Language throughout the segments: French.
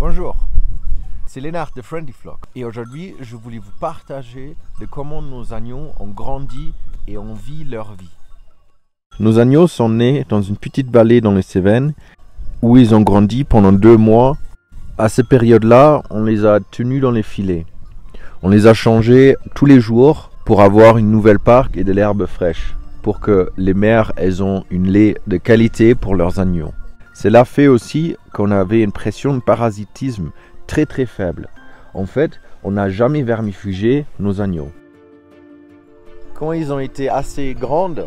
Bonjour, c'est Lénard de Friendly Flock et aujourd'hui je voulais vous partager de comment nos agneaux ont grandi et ont vécu leur vie. Nos agneaux sont nés dans une petite vallée dans les Cévennes où ils ont grandi pendant 2 mois. À cette période-là, on les a tenus dans les filets. On les a changés tous les jours pour avoir une nouvelle parc et de l'herbe fraîche, pour que les mères elles ont une lait de qualité pour leurs agneaux. Cela fait aussi qu'on avait une pression de parasitisme très faible. En fait, on n'a jamais vermifugé nos agneaux. Quand ils ont été assez grandes,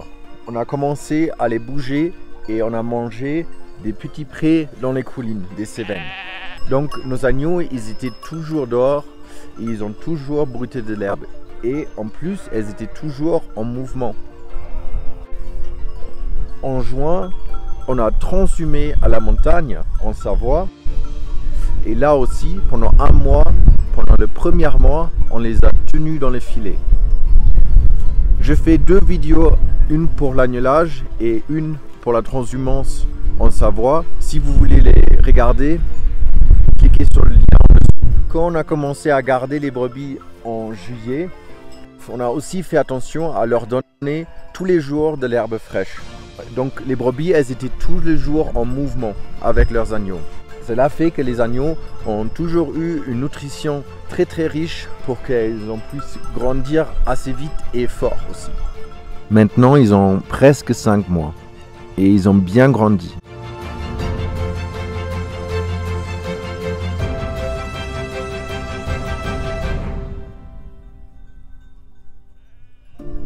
on a commencé à les bouger et on a mangé des petits prés dans les collines des Cévennes. Donc nos agneaux, ils étaient toujours dehors et ils ont toujours brouté de l'herbe. Et en plus, elles étaient toujours en mouvement. En juin, on a transhumé à la montagne en Savoie. Et là aussi, pendant 1 mois, pendant le premier mois, on les a tenus dans les filets. Je fais 2 vidéos, une pour l'agnelage et une pour la transhumance en Savoie. Si vous voulez les regarder, cliquez sur le lien en dessous. Quand on a commencé à garder les brebis en juillet, on a aussi fait attention à leur donner tous les jours de l'herbe fraîche. Donc les brebis, elles étaient tous les jours en mouvement avec leurs agneaux. Cela fait que les agneaux ont toujours eu une nutrition très riche pour qu'elles puissent grandir assez vite et fort aussi. Maintenant, ils ont presque 5 mois et ils ont bien grandi.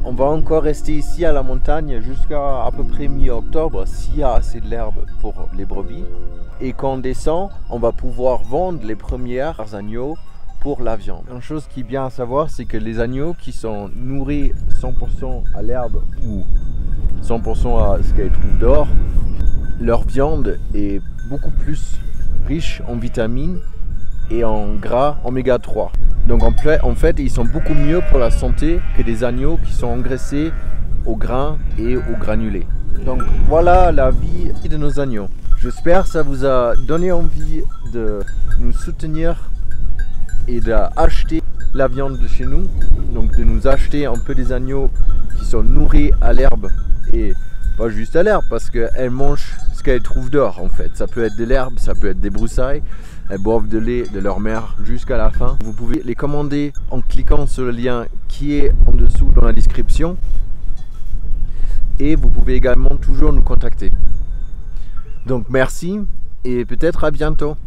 On va encore rester ici à la montagne jusqu'à à peu près mi-octobre s'il y a assez de l'herbe pour les brebis. Et quand on descend, on va pouvoir vendre les premiers agneaux pour la viande. Une chose qui est bien à savoir, c'est que les agneaux qui sont nourris 100% à l'herbe ou 100% à ce qu'ils trouvent dehors, leur viande est beaucoup plus riche en vitamines et en gras oméga 3. Donc en fait, ils sont beaucoup mieux pour la santé que des agneaux qui sont engraissés au grain et au granulé. Donc voilà la vie de nos agneaux. J'espère que ça vous a donné envie de nous soutenir et d'acheter la viande de chez nous. Donc de nous acheter un peu des agneaux qui sont nourris à l'herbe et pas juste à l'herbe parce qu'elles mangent ce qu'elles trouvent dehors en fait. Ça peut être de l'herbe, ça peut être des broussailles. Elles boivent de lait de leur mère jusqu'à la fin. Vous pouvez les commander en cliquant sur le lien qui est en dessous dans la description. Et vous pouvez également toujours nous contacter. Donc merci et peut-être à bientôt.